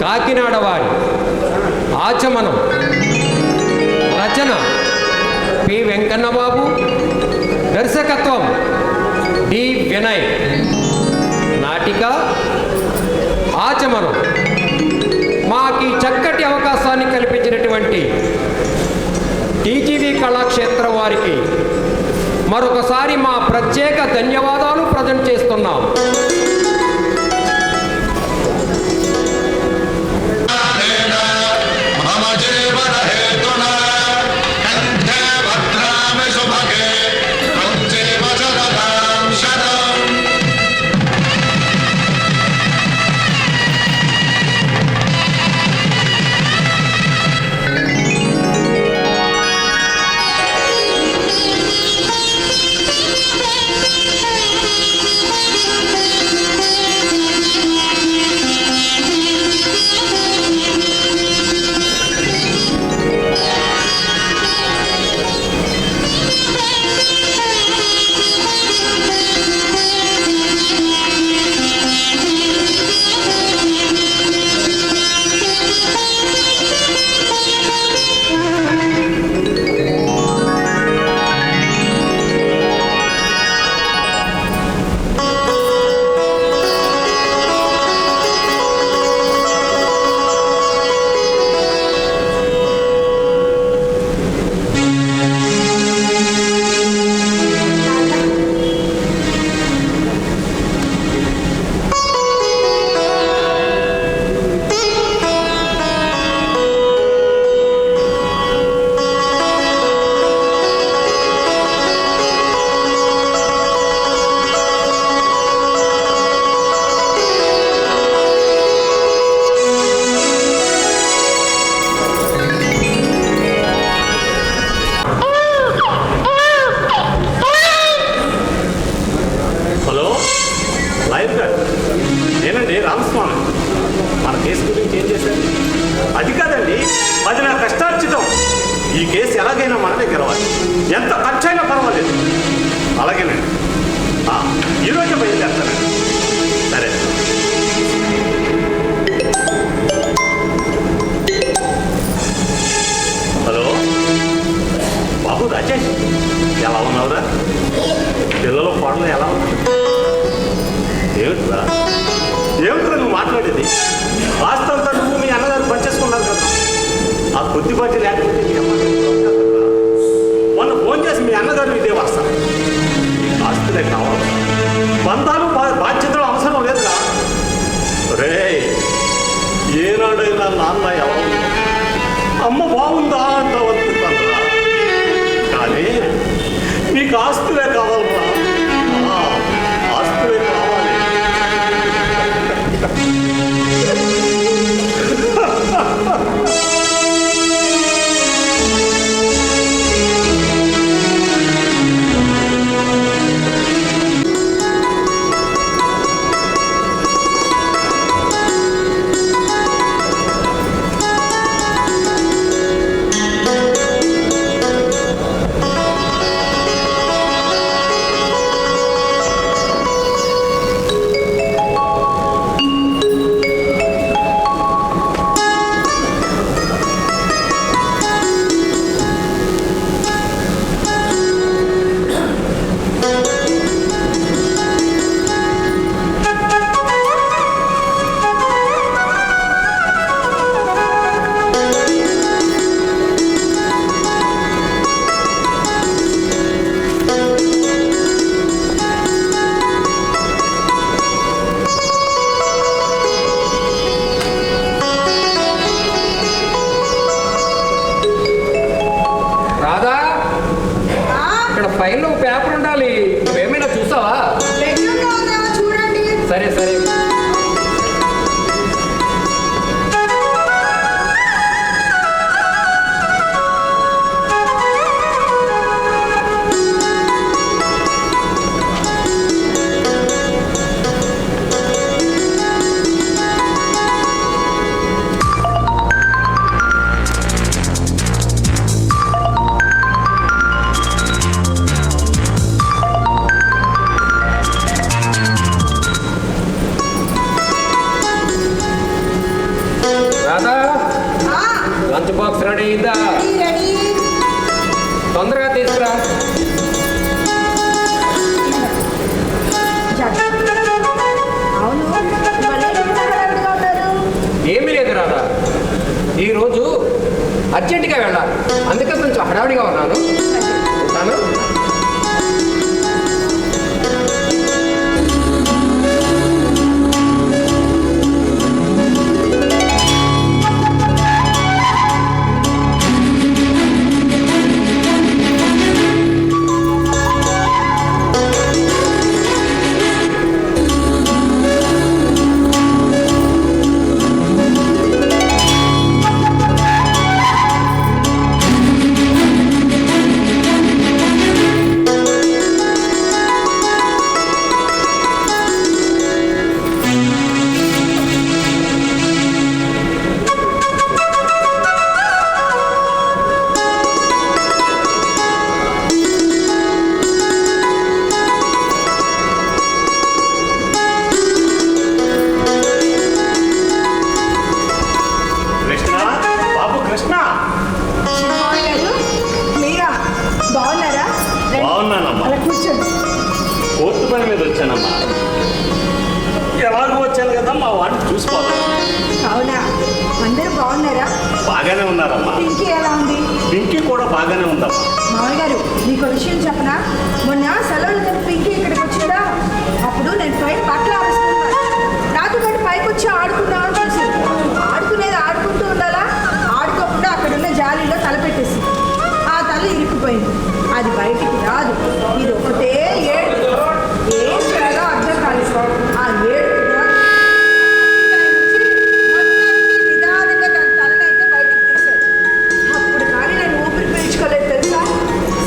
కాకినాడ వారి ఆచమనం. రచన పి వెంకన్నబాబు, దర్శకత్వం డి వినయ్. నాటిక ఆచమనం. మాకు చక్కటి అవకాశాన్ని కల్పించినటువంటి టీజీవీ కళాక్షేత్రం వారికి మరొకసారి మా ప్రత్యేక ధన్యవాదాలు ప్రజెంట్ చేస్తున్నాం. లంచ్ బాక్స్ రెడీ అయిందా? తొందరగా తీసుకురా. ఏమీ లేదు రాదా, ఈరోజు అర్జెంటుగా వెళ్ళాలి, అందుకే కొంచెం హడావిడిగా ఉన్నాను. ఉంటాను. ఎలాగో వచ్చాను కదా మా వాడిని చూసుకోవాలి. అవునా, అందరూ బాగున్నారా? బాగానే ఉన్నారమ్మా. పింకీ ఎలా ఉంది? పింకీ కూడా బాగానే ఉందమ్మా. మామయ్య గారు, మీకు విషయం చెప్పనా? మొన్న సెలవులు పింకీ ఇక్కడికి వచ్చిందా, అప్పుడు నేను పైన బట్టలు ఆరేసుకున్నాను. నాతో పాటు పైకి వచ్చి ఆడుకుందామని చూసి ఆడుకునేది ఆడుకుంటూ ఉండాలా, ఆడుకోకుండా అక్కడున్న జాలీలో తలపెట్టేసి ఆ తల ఇరుక్కుపోయింది. అది బయటికి రాదు. ఇది ఒకటే ఏడు, ఏం చేయాలో అర్థం కాలేదు. ఆ ఏడు నిదానంగా తన తలనైతే బయటికి తీశాడు. అప్పుడు కానీ నేను ఊపిరి పీల్చుకోలేదు తెలుసా.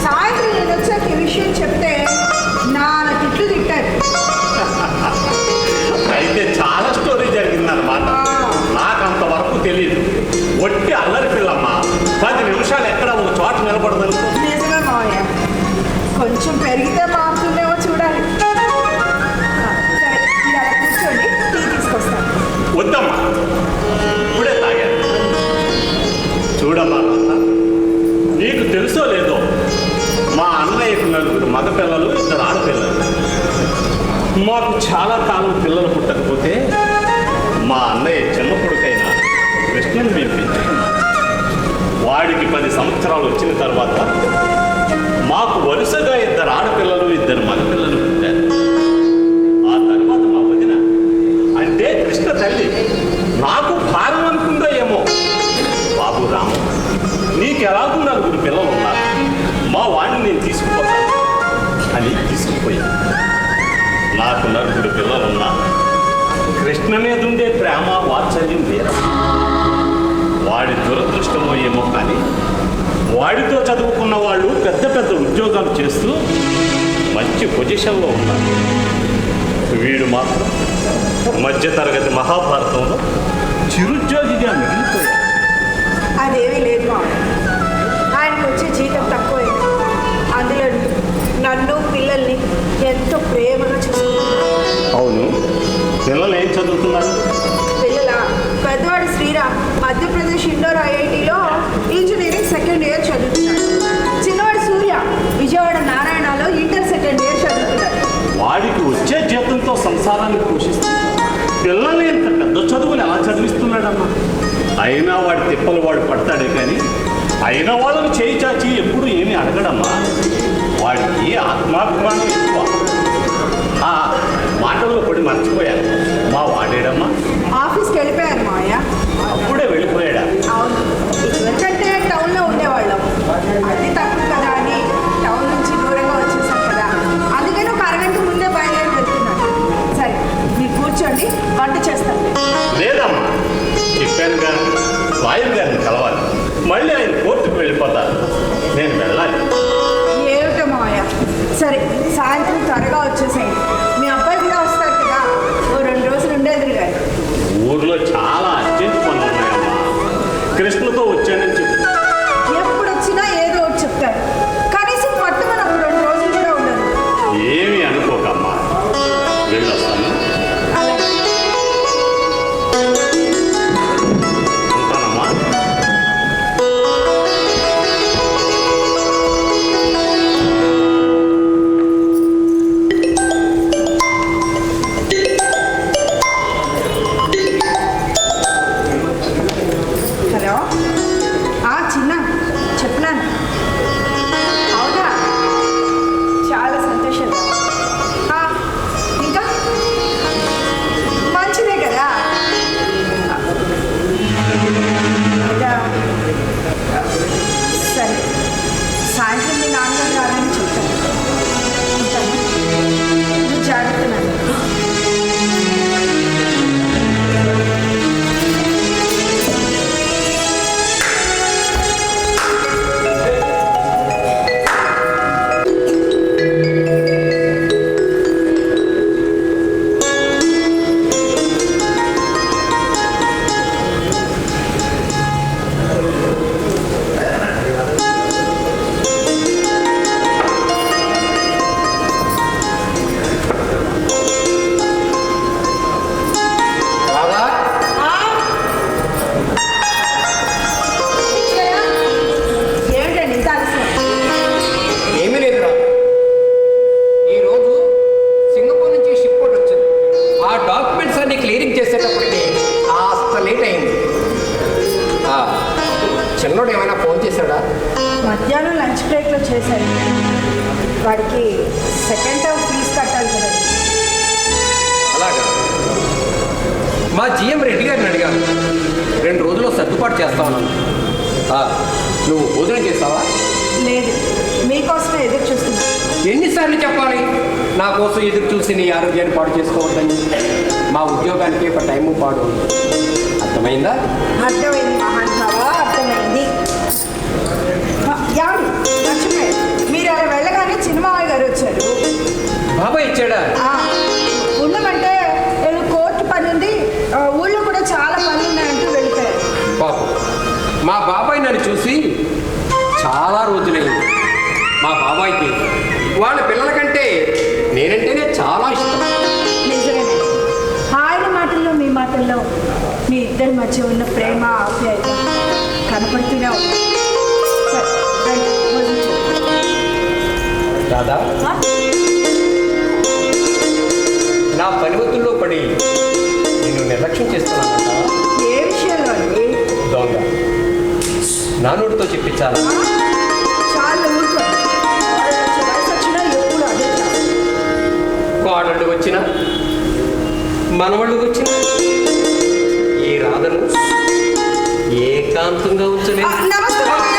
సాయంత్రం నేను వచ్చాక ఈ విషయం చెప్తే నాన్న తిట్లు తిట్టారు. అయితే చాలా స్టోరీ జరిగిందన్నమాట. నాకు అంతవరకు తెలియదు. ఒట్టి అల్లరి పిల్లమ్మా, 10 నిమిషాలు ఎక్కడ ఒక చోట నిలబడదని. నిజమే మావయ్య, కొంచెం పెరిగితే మారుతుందేమో చూడాలి. సరే, మీరు అలా కూర్చోండి, టీ తీసుకొస్తాను. వద్దమ్మా, ఇప్పుడే తాగాను. చూడమ్మా, నీకు తెలుసో లేదో, మా అన్నయ్యకు 4 మగపిల్లలు, 2 ఆడపిల్లలు. మాకు చాలా కాలం పిల్లలు పుట్టకపోతే మా అన్నయ్య చిన్న కొడుకైన కృష్ణుని మేము పెంచుకున్నాం. వాడికి 10 సంవత్సరాలు వచ్చిన తర్వాత మాకు వరుసగా 2 ఆడపిల్లలు, 2 మగపిల్లలు పుట్టారు. ఆ తర్వాత మా వదిన అంటే కృష్ణ తల్లి నాకు భారం అనుకుందో ఏమో, బాబు రాము నీకెలాగూ 4 పిల్లలు ఉన్నారు, మా వాడిని నేను తీసుకుపోతాను అని తీసుకుపోయాను. నాకు 4 పిల్లలున్నా కృష్ణ మీద ఉండే ప్రేమ వాత్సల్యం వేరే. వాడి దురదృష్టమో ఏమో కానీ వాడితో చదువుకున్న వాళ్ళు పెద్ద పెద్ద ఉద్యోగాలు చేస్తూ మంచి పొజిషన్లో ఉన్నారు. వీడు మాత్రం మధ్యతరగతి మహాభారతంలో చిరుద్యోగిగా మిగిలిపోయాడు. అదేమీ లేదు మా ఆయనకు వచ్చే జీతం తక్కువైంది. అందులో నన్ను పిల్లల్ని ఎంతో ప్రేమగా చూసుకుంటున్నారు. అవును, పిల్లలు ఏం చదువుతున్నారు? పిల్లల పెద్దవాడు శ్రీరామ్ మధ్యప్రదేశ్ ఇండోర్ ఐఐటిలో ఇంజనీరింగ్ 2nd ఇయర్ చదువుతున్నాడు. చిన్నవాడు సూర్య విజయవాడ నారాయణలో ఇంటర్ 2nd ఇయర్ చదువుతున్నాడు. వాడికి వచ్చే జీతంతో సంసారాన్ని పోషిస్తుంది. పిల్లల్ని ఇంత పెద్ద చదువులు ఎలా చదివిస్తున్నాడమ్మా? అయినా వాడి తిప్పలు వాడు పడతాడే కానీ అయిన వాళ్ళని చేయి చాచి ఎప్పుడు ఏమీ అడగడమ్మా. వాడికి ఆత్మాభిమానం ఎక్కువ. ఆ మాటల్లో పడి మర్చిపోయాను, మా వాడేడమ్మా? ఆఫీస్కి వెళ్ళిపోయారు మావయ్య. అప్పుడే వెళ్ళిపోయాడా? అవును, ఇదివరకంటే టౌన్లో ఉండేవాళ్ళం. అది తక్కువ కదా అని టౌన్ నుంచి దూరంగా వచ్చేసాం కదా, అందుకని ఒక అరగంట ముందే బయలుదేరి వెళ్తున్నాను. సరే, మీరు కూర్చోండి, వంట చేస్తాను. లేదమ్మా, చెప్పాను కానీ లాయర్ గారిని కలవాలి. మళ్ళీ ఆయన కోర్టుకు వెళ్ళిపోతారు, నేను వెళ్ళాలి. ఏమిటో మావయ్య. సరే, సాయంత్రం త్వరగా వచ్చేసేయండి. మీ అబ్బాయి కూడా వస్తారు కదా, ఓ 2 రోజులు ఉండేది గారు. ఊర్లో చాలా అర్జెంట్ పనులు ఉన్నాయమ్మా. కృష్ణతో వచ్చానని చెప్పి ఎప్పుడు వచ్చినా ఏదో ఒకటి చెప్తారు. కనీసం పట్టుమని ఒక 2 రోజులు కూడా ఉండదు. ఏమీ అనుకోకమ్మా, వెళ్ళొస్తాను. ఉంటానమ్మా. చిన్నోడు ఏమైనా ఫోన్ చేశాడా? మధ్యాహ్నం లంచ్ బ్రేక్లో చేశారు. వాడికి సెకండ్ టర్మ్ ఫీజు కట్టాలి కదా. అలాగా. మా జిఎం రెడ్డి గారిని అడిగాను, 2 రోజుల్లో సర్దుబాటు చేస్తా ఉన్నాను. నువ్వు భోజనం చేస్తావా? లేదు, మీకోసమే ఎదురు చూస్తున్నా. ఎన్నిసార్లు చెప్పాలి నా కోసం ఎదురు చూసి నీ ఆరోగ్యాన్ని పాడు చేసుకోవద్దని? మా ఉద్యోగానికి ఒక టైము పాడు. అర్థమైందా? అర్థమైంది మహానుభావ, అర్థమైంది. యావండి లక్ష్మయ్య, మీరు అలా వెళ్ళగానే చిన్నమావయ్య గారు వచ్చారు. బాబాయ్ ఇచ్చాడా? ఉండమంటే నేను కోర్టు పని ఉంది, ఊళ్ళో కూడా చాలా పనులు ఉన్నాయంటూ వెళ్ళిపోయారు. పాపం మా బాబాయ్ నన్ను చూసి చాలా రోజులైంది. మా బాబాయ్కి వాళ్ళ పిల్లల కంటే నేనంటేనే చాలా ఇష్టం. నిజమేనండి. ఆయన మాటల్లో మీ మాటల్లో మీ ఇద్దరి మధ్య ఉన్న ప్రేమ ఆప్యాయత కనపడుతూనే ఉంది. సరే, రండి, భోజనం చేద్దాం. రాదా, నా పని ఒత్తుల్లో పడి నేను నిర్లక్ష్యం చేస్తున్నానంట. ఏ విషయంలో అండి? దొంగ నా నోటితో చెప్పించాలా? చాలా ఊరుకోండి. వయసు వచ్చినా ఎప్పుడు అదే చాలు. కోడళ్ళు వచ్చినా మనవాళ్ళు వచ్చినా ఈ రాధను ఏకాంతంగా ఉంచలేదు. నమస్తే మామయ్య.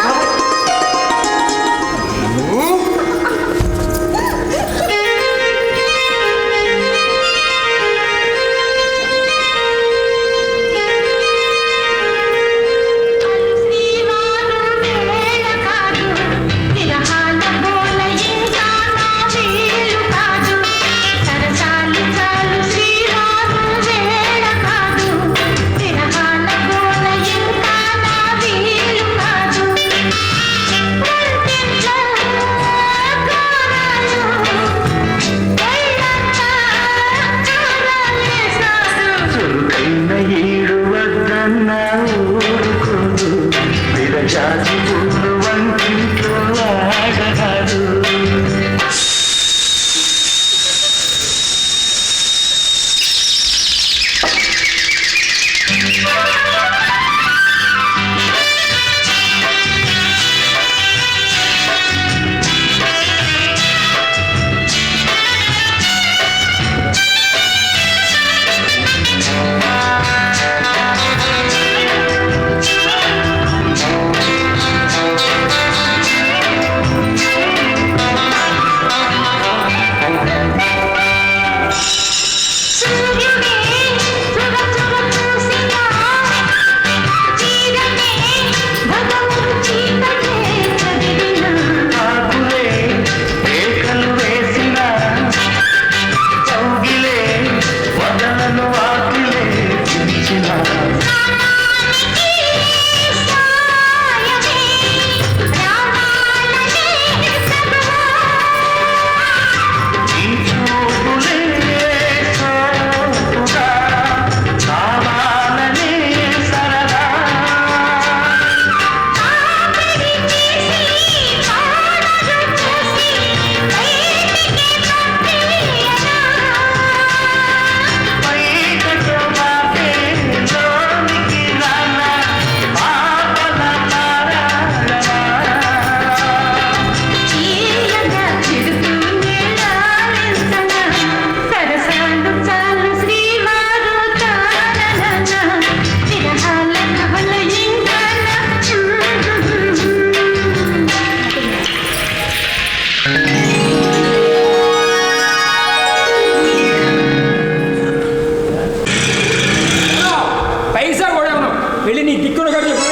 వెళ్ళి నీ దిక్కును గారు చెప్పు.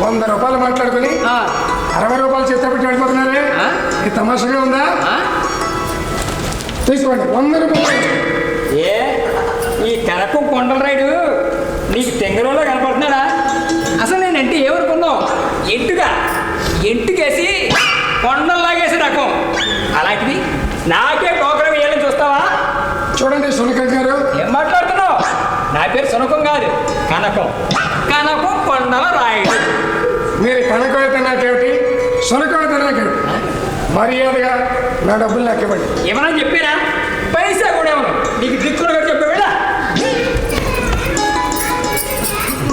100 రూపాయలు మాట్లాడుకుని 60 రూపాయలు చేత పెట్టి వెళ్ళిపోతున్నారే, ఈ తమాషగా ఉందా? తీసుకోండి 100 రూపాయలు. ఏ ఈ కనకం కొండల రైడు నీకు తెంగరంలో కనపడుతున్నాడా? అసలు నేనంటే ఏమనుకున్నావు? ఎంటుకేసి కొండలు లాగేసి రకం. అలాంటిది నాకే టోకర వేయాలని చూస్తావా? చూడండి సునకం గారు, ఏం మాట్లాడుతున్నావు? నా పేరు సునకం కాదు, కనకం. కనకం కొండల రాయుడు. మీరు కనకం అయితే నాకేమిటి, సునకం అయితే నాకేమిటి? మర్యాదగా నా డబ్బులు నాకు ఇవ్వండి. ఏమన్నా చెప్పారా? పైసా కూడా ఏమన్నా నీకు దిక్కులుగా చెప్పే వేళ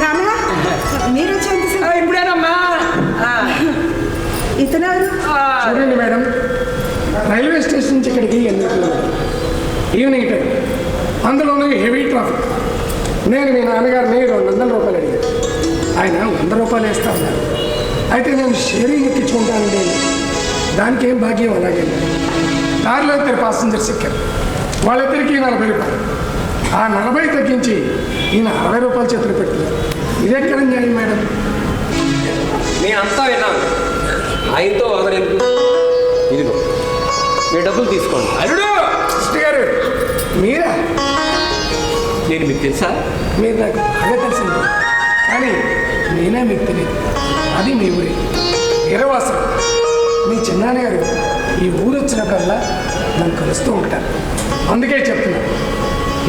రామ చూడండి మేడం, రైల్వే స్టేషన్ నుంచి ఇక్కడికి 8 కిలోమీటర్లు, ఈవినింగ్ టైం, అందులోనే హెవీ ట్రాఫిక్. నేను మీ నాన్నగారిని 200 రూపాయలు అడిగాను, ఆయన 100 రూపాయలు వేస్తా ఉన్నారు. అయితే నేను షేరింగ్ ఎక్కించుకుంటానండి, దానికి ఏం భాగ్యం. అలాగే దారిలో 2 ప్యాసింజర్స్ ఎక్కారు, వాళ్ళిద్దరికీ 40 రూపాయలు. ఆ 40 తగ్గించి ఈయన 60 రూపాయలు చేతులు పెట్టారు. ఇదెక్కడ న్యాయం మేడం? నేనంతా విన్నాను, ఆయనతో వదలెందుకు. ఇదిగో మీ డబ్బులు తీసుకోండి. అల్లుడు సిస్టర్ గారు, మీరా? నేను మీకు తెలుసా? మీరు నాకు బాగా తెలిసింది, కానీ నేనే మీకు తెలియదు. అది మీ ఊరి వీరవాసం. మీ చిన్నాన్నగారు ఈ ఊరు వచ్చినప్పుడల్లా నన్ను కలుస్తూ ఉంటారు. అందుకే చెప్తున్నాను,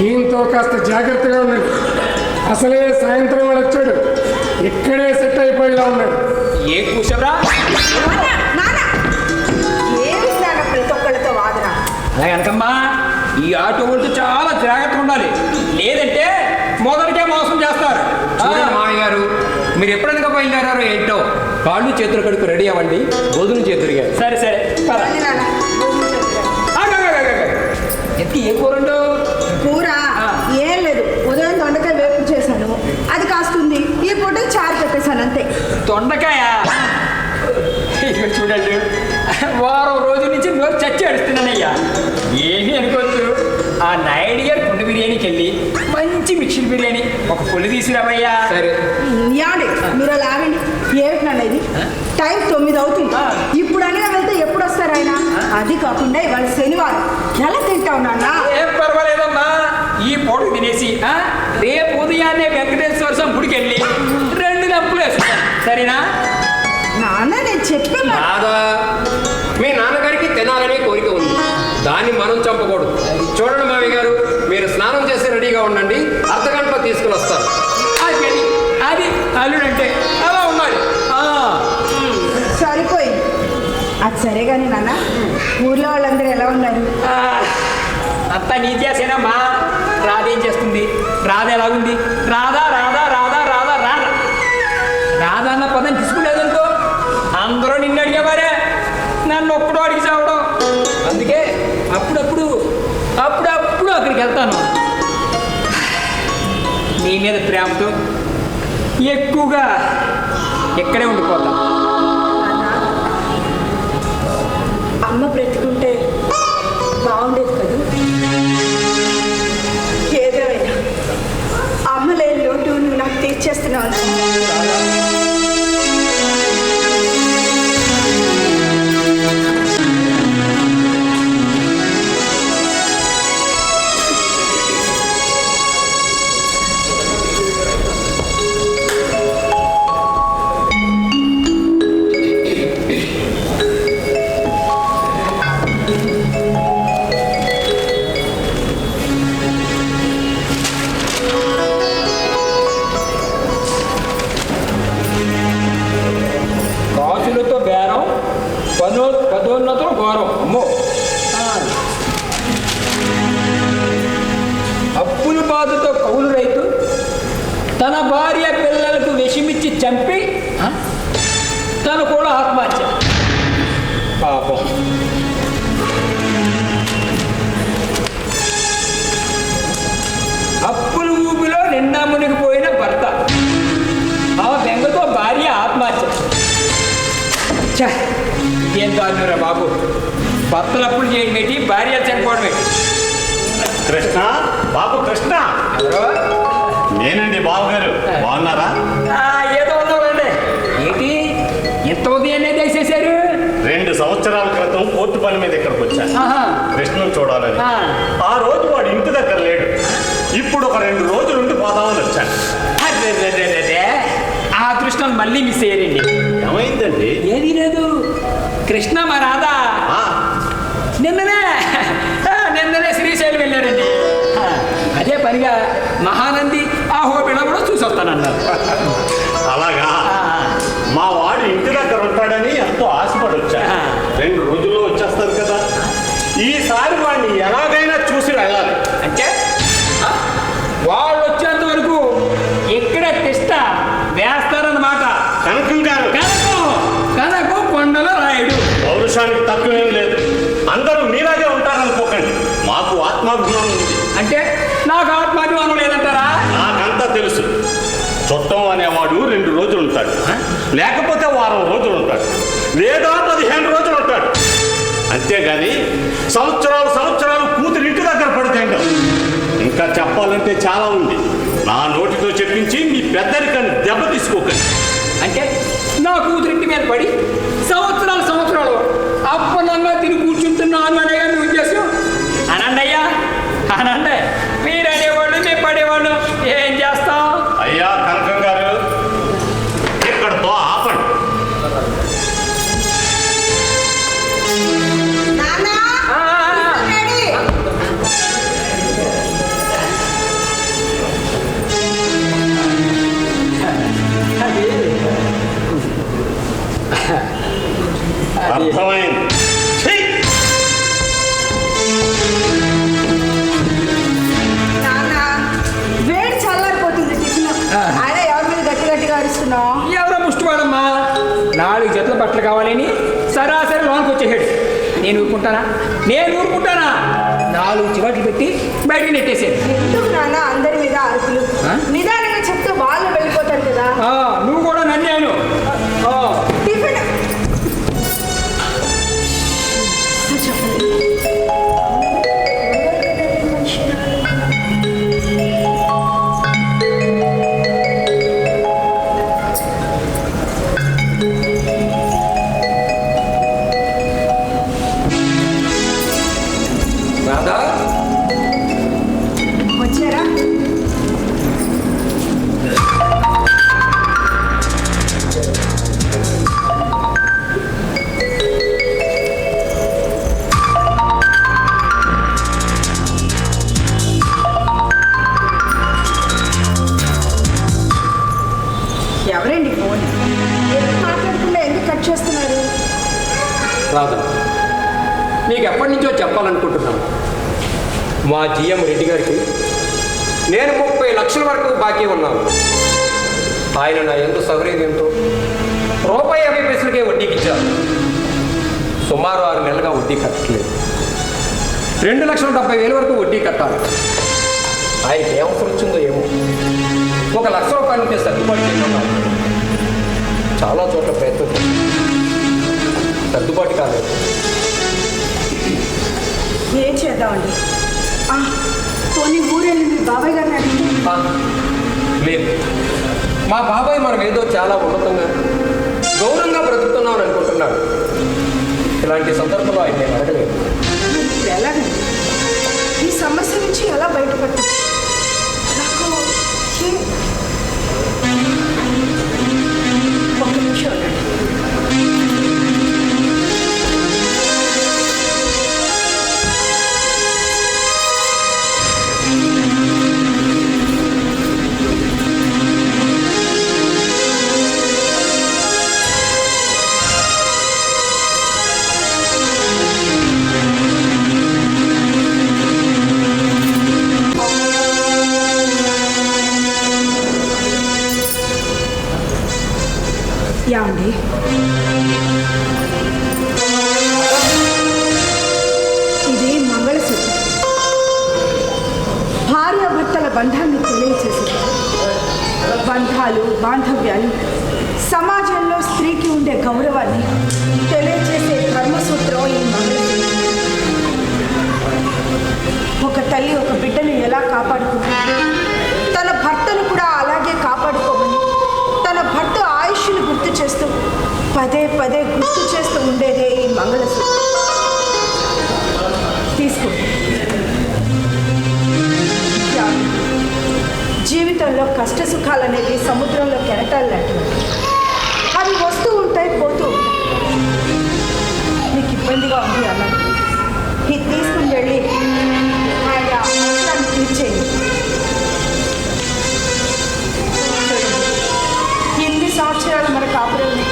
ఈయనతో కాస్త జాగ్రత్తగా ఉండండి. అసలే సాయంత్రం వాడు వచ్చాడు, ఇక్కడే సెట్ అయిపోయేలా ఉన్నాడు. ఏ కూర్చోరా ఏమి స్నాన ప్రతి ఒక్కళ్ళతో వాదన. అలా కనుకమ్మా ఈ ఆటో వాళ్ళు చాలా జాగ్రత్తగా ఉండాలి, లేదంటే మొదటికే మోసం చేస్తారు. చూడండి మామయ్య గారు, మీరు ఎప్పుడైనా బయలుదేరారో ఏంటో, కాళ్ళు చేతులు కడుకు రెడీ అవ్వండి, గోధుమ చేతులు గారు. సరే సరే పద. అది నాన్న, ఎంత ఏ కూరండు? కూర ఏం లేదు, ఉదయం దొండకాయ వేపు చేశాను, అది కాస్తుంది. ఈ పూట చారు పెట్టేశాను అంతే. దొండకాయ ఇక్కడ చూడండి, వారం రోజుల నుంచి నోరు చచ్చి అడుస్తున్నానయ్యా. ఏమీ అనుకోవచ్చు, ఆ నాయుడు గారి కుండ బిర్యానీకి వెళ్ళి మంచి మిక్సర్ బిర్యానీ ఒక పొలి తీసుకురావయ్యా. సరే యాండి మీరు అలా ఆగండి. ఏమిటి నాన్న ఇది? టైం 9 అవుతుంది. ఇప్పుడు అనగా వెళ్తే ఎప్పుడు వస్తారు ఆయన? అది కాకుండా ఇవాళ శనివారం, ఎలా తింటావు నాన్న? ఏం పర్వాలేదమ్మా, ఈ పూట తినేసి రేపు ఉదయాన్నే వెంకటేశ్వర స్వామి గుడికి వెళ్ళి 2 లంపులు వేసుకుంటాను, సరేనా? నాన్న నేను చెప్పే మాట. రాదా, మీ నాన్నగారికి తినాలనే కోరిక ఉంది, దాన్ని మనం చంపకూడదు. చూడండి మామయ్య గారు, మీరు స్నానం చేసి రెడీగా ఉండండి, అర్ధగంటలో తీసుకుని వస్తారు. అది అల్లుడంటే అలా ఉండాలి. సరిపోయింది. అది సరే కానీ నాన్న, ఊర్లో వాళ్ళందరూ ఎలా ఉన్నారు? అంతా నీ చేసేనమ్మా. రాధేం చేస్తుంది? రాధ ఎలాగుంది? రాధా రాధా రాధా రాధా రాధా రాధా అన్న పదం తీసుకునేదనుకో అందరూ నిన్ను అడిగేవారే, నన్ను ఒక్కడో అడిగి చావడం. అందుకే అప్పుడప్పుడు అక్కడికి వెళ్తాను. నీ మీద ప్రేమతో ఎక్కువగా ఇక్కడే ఉండిపోతాను. అమ్మ బ్రతుకుంటే బాగుండేది కదా. ఏదేమైనా అమ్మ లేని లోటు నువ్వు నాకు తీర్చేస్తున్నావు. కాసులతో బేరం, పదోన్నతులు ఘోరం. అమ్మో, అప్పుల బాధతో కౌలు రైతు తన భార్య పిల్లలకు విషమిచ్చి చంపి తను కూడా ఆత్మహత్య. పాపం. అప్పుల ఊపిలో నిండా మునిగిపోయిన భర్త, ఆ బెంగతో భార్య ఆత్మహత్య. ఏం దారుణరా బాబు, భర్తలు అప్పులు చేయడం ఏంటి, భార్య చనిపోవడం ఏంటి? కృష్ణ, బాబు కృష్ణ. ఎవరో? నేనండి బావగారు, బాగున్నారా? ఏదో ఉన్నారండి. ఏంటి ఎంత ఉదయాన్నే దయచేశారు? 2 సంవత్సరాల క్రితం కోర్టు పని మీద ఇక్కడికి వచ్చాను, కృష్ణను చూడాలని. ఆ రోజు వాడు ఇంటి దగ్గర లేడు. ఇప్పుడు ఒక 2 రోజులు ఉండి పోదామని వచ్చాను. ఆ అదృష్టం మళ్ళీ మిస్ అయ్యారండి. ఏమైందండి? ఏదీ లేదు, కృష్ణ మా రాధా నిన్ననే శ్రీశైలం వెళ్ళారండి. అదే పనిగా మహానంది ఆహోబిళ కూడా చూసి వస్తానన్నారు. అలాగా? మా వాడు ఇంటి దగ్గర ఉంటాడని ఎంతో ఆశపడి వచ్చాను. 2 రోజుల్లో వచ్చేస్తారు కదా. ఈసారి వాడిని ఎలాగైనా చూసి వెళ్ళాలి. అంటే వాళ్ళు వచ్చేంత వరకు ఇక్కడ టెస్ట్ వేస్తారన్నమాట. కనకం గారు, కనకం కొండలో రాయుడు. పౌరుషాన్ని ఉంటాడు, లేకపోతే వారం రోజులు ఉంటాడు, లేదా 15 రోజులు ఉంటాడు. అంతేగాని సంవత్సరాలు కూతురు ఇంటి దగ్గర పడితేంట. ఇంకా చెప్పాలంటే చాలా ఉంది. నా నోటితో చెప్పించి మీ పెద్దరికాన్ని దెబ్బ తీసుకోకండి. అంటే నా కూతురింటి మీద పడి సంవత్సరాలు అప్పనంగా తిని కూర్చుంటున్నాను అనే మీ ఉద్దేశం? అనండి అయ్యా, అనండి. మీరు అనేవాళ్ళు, మేము పడేవాళ్ళు, ఏం చేస్తాం? అయ్యా కనకం గారు, ఇక్కడతో ఆపండి. అర్థమైంది. వేడి చల్లారిపోతుంది టిఫిన్. ఆయన ఎవరి మీద గట్టిగా అరుస్తున్నావు? ఎవరో ముష్టివాడమ్మా 4 జతల బట్టలు కావాలని సరాసరి లోనికి వచ్చేసాడు. నేను ఊరుకుంటానా? 4 చివాట్లు పెట్టి బయటికి నెట్టేసాడు. ఎందుకు నాన్న అందరి మీద అరుపులు? నిదానంగా చెప్తే వాళ్ళు వెళ్ళిపోతారు కదా. నువ్వు కూడా నన్ను టిఫిన్ రాధా, వచ్చారా? ఎవరండి ఫోన్? ఎందుకు మాట్లాడకుండా ఎందుకు కట్ చేస్తున్నారు? రాధా, నీకు ఎప్పటి నుంచో చెప్పాలనుకుంటున్నాను. మా జిఎం రెడ్డి గారికి నేను 30 లక్షల వరకు బాకీ ఉన్నాను. ఆయన నా ఎంత సౌకర్యంతో ₹50 వడ్డీకి ఇచ్చారు. సుమారు 6 నెలలుగా వడ్డీ కట్టలేదు. 2,70,000 వరకు వడ్డీ కట్టాలి. ఆయనకి ఏ అవసరం వచ్చిందో ఏమో. ₹1,00,000 ఉంటే సర్దుబాటు చేయమన్నారు. చాలా చోట్ల ప్రయత్నం చేశాను, సర్దుబాటు కాలేదు. ఏం చేద్దామండి? పోనీ ఊరెళ్ళి మీ బాబాయ్ గారిని అడిగి. లేదు, మా బాబాయ్ మనం ఏదో చాలా ఉన్నతంగా గౌరవంగా బ్రతుకుతున్నామని అనుకుంటున్నాడు. ఇలాంటి సందర్భంలో ఆయన నేను అడగలేదు. ఇప్పుడు ఎలాగండి ఈ సమస్య నుంచి ఎలా బయటపడతాం? నాకు ఒక్క నిమిషం ఉండండి. యాండి, ఇది మంగళసూత్రం. భార్యాభర్తల బంధాన్ని తెలియచేసింది. బంధాలు, బాంధవ్యాలు, సమాజంలో స్త్రీకి ఉండే గౌరవాన్ని తెలియచేసే ధర్మసూత్రం ఈ మంగళసూత్రం. ఒక తల్లి ఒక బిడ్డను ఎలా కాపాడుకుంటుంది, తన భర్తను కూడా అలాగే కాపాడుకోమని తన భర్త ఆయుష్ను గుర్తు చేస్తూ పదే గుర్తు చేస్తూ ఉండేదే ఈ మంగళసూత్రం. తీసుకో. జీవితంలో కష్ట సుఖాలు అనేవి సముద్రంలో కెరటాలు లాంటివి. అవి వస్తూ ఉంటాయి, పోతూ ఉంటాయి. నీకు ఇబ్బందిగా ఉంది అన్న, ఇది తీసుకుని వెళ్ళి ఆయన అవసరాన్ని తీర్చేయండి. ఎన్ని సంవత్సరాలు మన కాపురంలో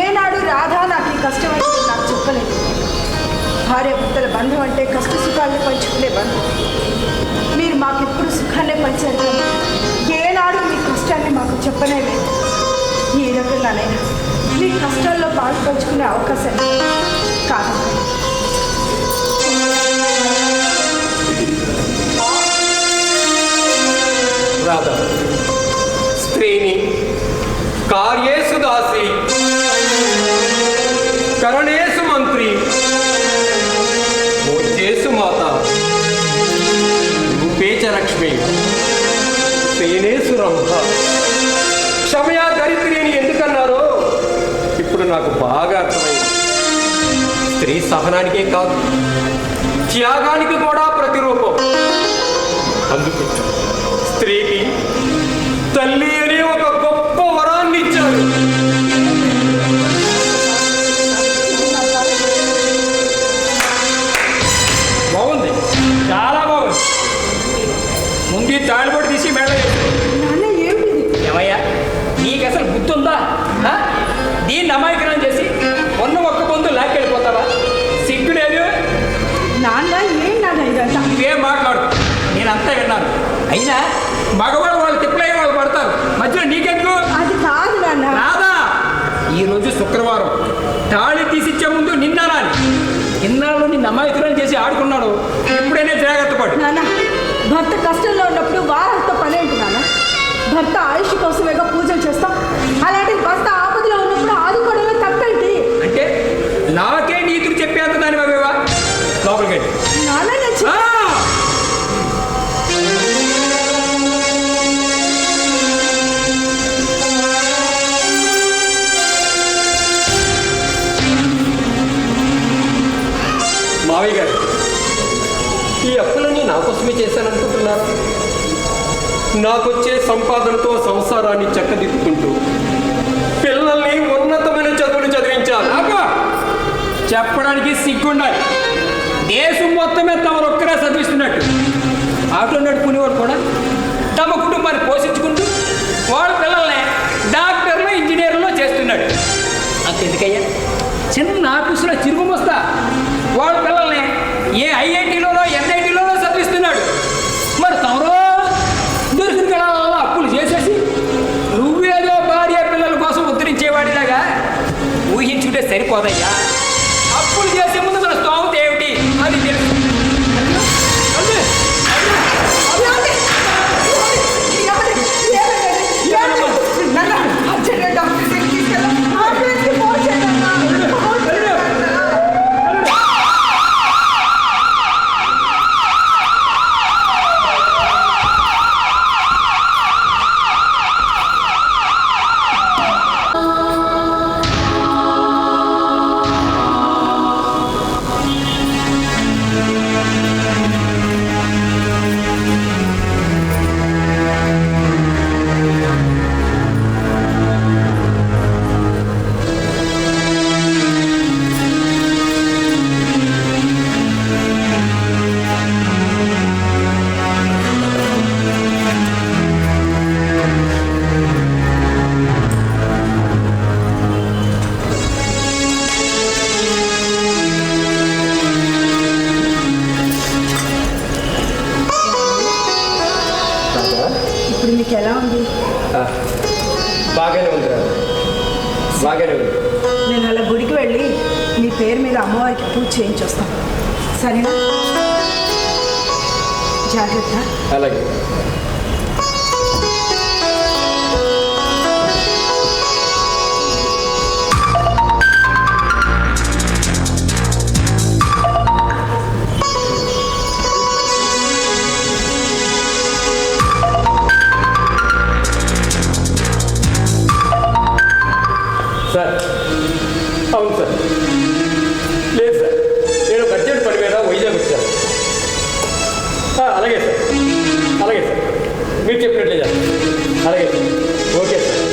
ఏనాడు రాధా నాకు ఈ కష్టం అంటే నాకు చెప్పలేదు. భార్యాభర్తల బంధం అంటే కష్ట సుఖాలను పంచుకునే బంధం. మీరు మాకెప్పుడు సుఖాన్నే పంచారు కానీ ఏనాడు మీ కష్టాన్ని మాకు చెప్పనే లేదు. ఈ రకంగానైనా మీ కష్టాల్లో పాలు పంచుకునే అవకాశం కాదు. రాధా, స్త్రీని కార్యేషు దాసి కరణేషు మంత్రి భోజేషు మాత రూపేచ లక్ష్మి సేనేషు రంభ క్షమయా దరిద్రిని ఎందుకన్నారో ఇప్పుడు నాకు బాగా అర్థమైంది. స్త్రీ సహనానికే కాదు, త్యాగానికి కూడా ప్రతిరూపం. అందుకే స్త్రీకి తల్లి అనే ఒక గొప్ప వరాన్ని ఇచ్చారు. బాగుంది, చాలా బాగుంది. ముందు తాళిబొట్టు తీసి మేడ నాన్న ఏమిటిది? ఏమయ్యా, నీకు అసలు గుర్తుందా? ఆ? దీన్ని అమాయకరం చేసి ఉన్న ఒక్క పొందు లాక్కెళ్ళిపోతావా? సిగ్గు లేదు. నాన్న ఏం నాన్న ఇదంతా? ఇవేం మాట్లాడు, నేనంతా విన్నాను. అయినా మగవాళ్ళు వాళ్ళు తిప్పలయ్యే వాళ్ళు పడతారు, మధ్యలో నీకెందుకు? అది కాదు నాన్న. రాదా? ఈరోజు శుక్రవారం, తాళి తీసిచ్చే ముందు నిన్నానాలి. ఇన్నాళ్ళు నిన్ను అమాయకులను చేసి ఆడుకున్నాడు, ఇప్పుడైనా జాగ్రత్త పడు. నాన్న, భర్త కష్టంలో ఉన్నప్పుడు వారంతో పనేంటి నాన్న? భర్త ఆయుష్ కోసమేగా పూజలు చేస్తాం. అలాంటి భర్త ఆపదలో ఉన్నప్పుడు ఆదుకోవడంలో తప్పేంటి? అంటే నాకే నీతులు చెప్పేంత దాని బాబేవా? లోపలికి నాన్న నేను మావయ్య గారు, ఈ అప్పులన్నీ నా కోసమే చేశాననుకుంటున్నారు. నాకొచ్చే సంపాదనతో సంసారాన్ని చక్కదిద్దుకుంటూ పిల్లల్ని ఉన్నతమైన చదువులు చదివించాలి. అబ్బా! చెప్పడానికి సిగ్గుండాలి. దేశం మొత్తమే తమరొక్కరే చదివిస్తున్నట్టు ఆటో నడుపుకునేవాడు కూడా తమ కుటుంబాన్ని పోషించుకుంటూ వాళ్ళ పిల్లల్ని డాక్టర్లు ఇంజనీర్లు చేస్తున్నాడు. అంతెందుకయ్యా, చిన్న ఆఫీసులో చిరుగు మోస్తా వాళ్ళ పిల్లల్ని ఏ ఐఐటీలోనో ఎన్ఐటీలోనో చదివిస్తున్నాడు. మరి తమరో దొరికిన పిల్లల అప్పులు చేసేసి నువ్వేదో భార్య పిల్లల కోసం ఉద్ధరించేవాడిలాగా ఊహించుకుంటే సరిపోదయ్యా. అప్పులు చేసే ముందు మన స్తోమత ఏమిటి అది తెలుసు. నాన్న అర్జెంట్గా డాక్టర్ దగ్గరికి తీసుకెళ్ళు. ఆంబులెన్స్కి ఫోన్ చేయండి నాన్న. ఫోన్ చేయండి నాన్న. ఇప్పుడు మీకు ఎలా ఉంది? బాగానే ఉంది, బాగానే ఉంది. నేను అలా గుడికి వెళ్ళి మీ పేరు మీద అమ్మవారికి పూజ చేయించొస్తాను, సరేనా? జాగ్రత్త. అలాగే. సార్, అవును సార్. లేదు సార్, నేను బడ్జెట్ పని మీద వైజాగ్ వచ్చాను. అలాగే సార్, అలాగే సార్, మీరు చెప్పినట్లే చేస్తాను. అలాగే సార్, ఓకే సార్.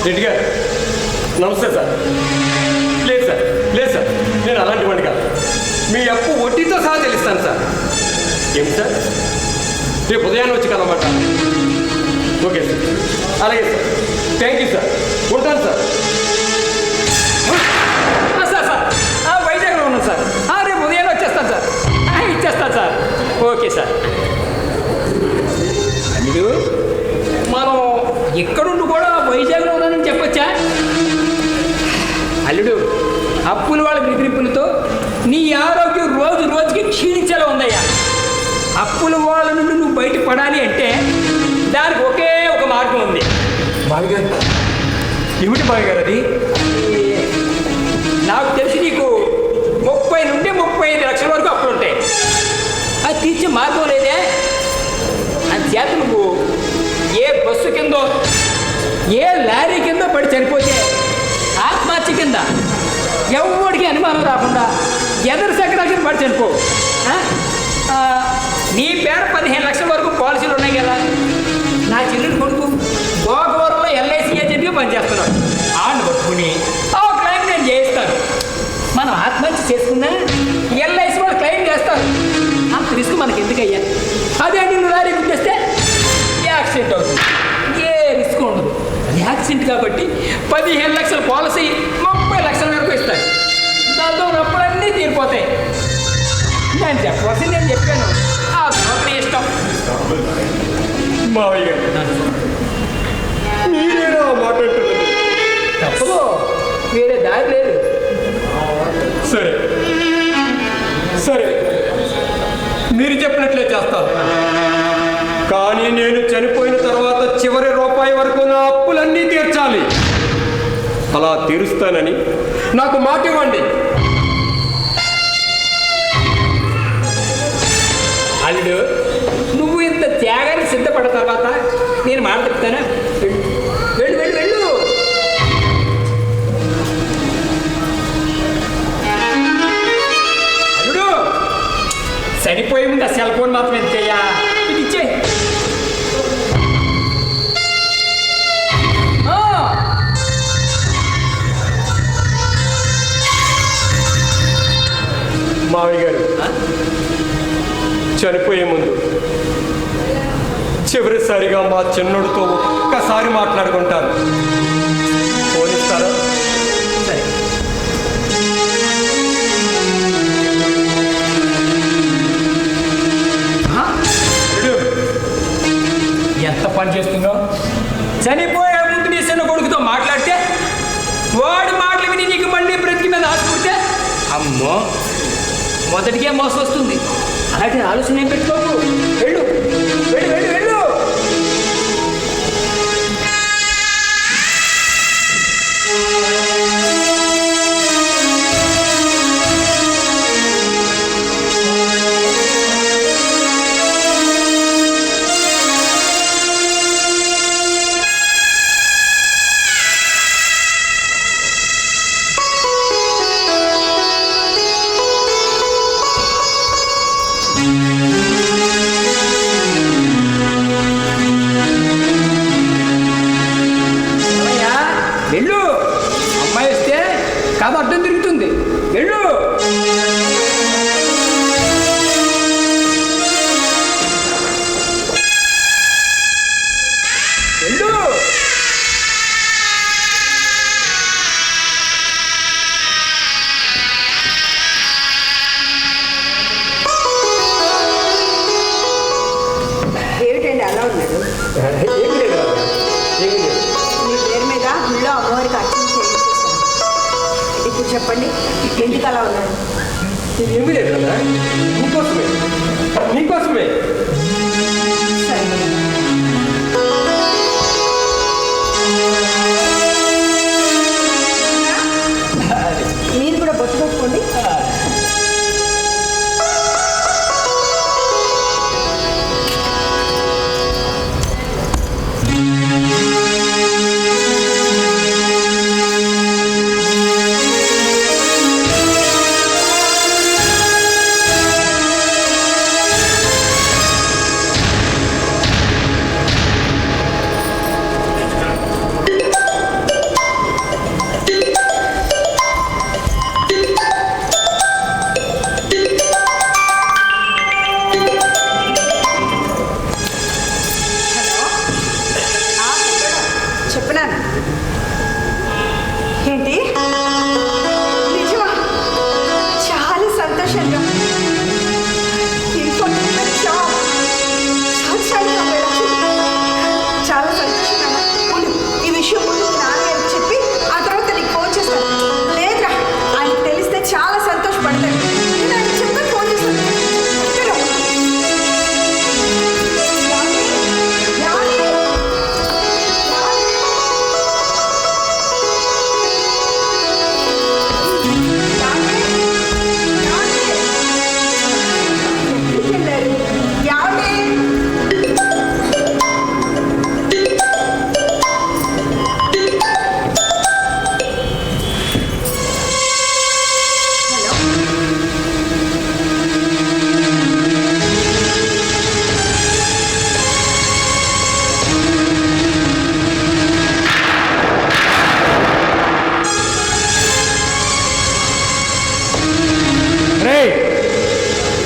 రెడ్డి గారు నమస్తే సార్. లేదు సార్, లేదు సార్, నేను అలాంటి వాడిని కాదు. మీ అప్పు వడ్డీతో సహా తెలుస్తాను సార్. ఏం సార్, రేపు ఉదయాన్నే వచ్చి కలమాట. ఓకే సార్, అలాగే సార్, థ్యాంక్ యూ సార్, ఉంటాను సార్. సార్ సార్ వైజాగ్లో ఉన్నాను సార్. రేపు ఉదయాన్నే వచ్చేస్తాను సార్. ఇచ్చేస్తాను సార్. Okay sir. అల్లుడు, మనం ఇక్కడుండి కూడా వైజాగ్లో ఉన్నానని చెప్పొచ్చా? అల్లుడు, అప్పుల వాళ్ళ బెదిరింపులతో నీ ఆరోగ్యం రోజు రోజుకి క్షీణించేలా ఉందయ్యా. అప్పుల వాళ్ళ నుండి నువ్వు బయటపడాలి అంటే దానికి ఒకే ఒక మార్గం ఉంది. బావిగారు, ఏమిటి బావిగారు అది? నాకు తెలిసి నీకు 30 నుండి 35 లక్షల వరకు అప్పులు ఉంటాయి. అది తీర్చే మార్గం లేదే. చేత నువ్వు ఏ బస్సు కిందో ఏ లారీ కిందో పడి చనిపోతే ఆత్మహత్య కింద ఎవరికి అనుమానం రాకుండా ఎదరు సెక్రటరీ పడి చనిపో. నీ పేరు 15 లక్షల వరకు పాలసీలు ఉన్నాయి కదా. నా చెల్లెలు కొడుకు గోకవరంలో LIC ఏజెంట్గా పనిచేస్తున్నాడు. ఆడిని పట్టుకుని ఆ క్లైమ్ నేను చేయిస్తాను. మనం ఆత్మహత్య చేసుకున్నా LIC వాళ్ళు క్లెయిమ్ చేస్తారు. అంత రిస్క్ మనకి ఎందుకయ్యా? అదే నిన్ను లారీ గుర్తిస్తే యాక్సిడెంట్ అవుతుంది, ఏ రిస్క్ ఉండదు. యాక్సిడెంట్ కాబట్టి 15 లక్షల పాలసీ 30 లక్షల వరకు ఇస్తాను. దాంతో నప్పులన్నీ తీరిపోతాయి. నేను చెప్పవలసింది నేను చెప్పాను. ఆ నీ ఇష్టం. మావయ్య గారు, మీరేనా మాట్లాడుతున్నది? తప్పదు, వేరే దారి లేదు. సరే సరే, మీరు చెప్పినట్లే చేస్తాను. కానీ నేను చనిపోయిన తర్వాత చివరి రూపాయి వరకు నా అప్పులన్నీ తీర్చాలి. అలా తీరుస్తానని నాకు మాట ఇవ్వండి. అల్లుడు, నువ్వు ఇంత త్యాగానికి సిద్ధపడ్డ తర్వాత నేను మాట చెప్తానా? వెళ్ళు వెళ్ళు వెళ్ళు. అల్లుడు, చనిపోయే ముందు ఆ సెల్ ఫోన్ మాత్రం ఎత్తయ్యా. ఇది ఇచ్చే. మావయ్య గారు, చనిపోయే ముందు చివరిసారిగా మా చిన్నోడితో ఒక్కసారి మాట్లాడుకుంటాను. ఫోనిస్తారా? సరే. ఎంత పని చేస్తున్నావు? చనిపోయే ముందు నీ చిన్న కొడుకుతో మాట్లాడితే వాడి మాటలు విని నీకు మళ్ళీ బ్రతికి మీద ఆశపడితే అమ్మో మొదటికే మోసం వస్తుంది. అలాంటి ఆలోచన ఏం పెట్టుకోకు. వెళ్ళు వెళ్ళు వెళ్ళు వెళ్ళు. వెళ్ళు, అమ్మాయి వస్తే కథ అడ్డం తిరుగుతుంది. వెళ్ళు. వెళ్ళు. ఏమిటండి అలా ఉన్నాడు? ఏమి లేదు రాదా, ఏమి లేదు. మీ పేరు మీద గుళ్ళో అమ్మవారికి అర్చన చేయించేశాను. ఇప్పుడు చెప్పండి, ఎందుకు అలా ఉన్నాడు? ఏమి లేదు కదా, నీకోసమే నీకోసమే. సరే, మీరు కూడా బొట్టు పెట్టుకోండి.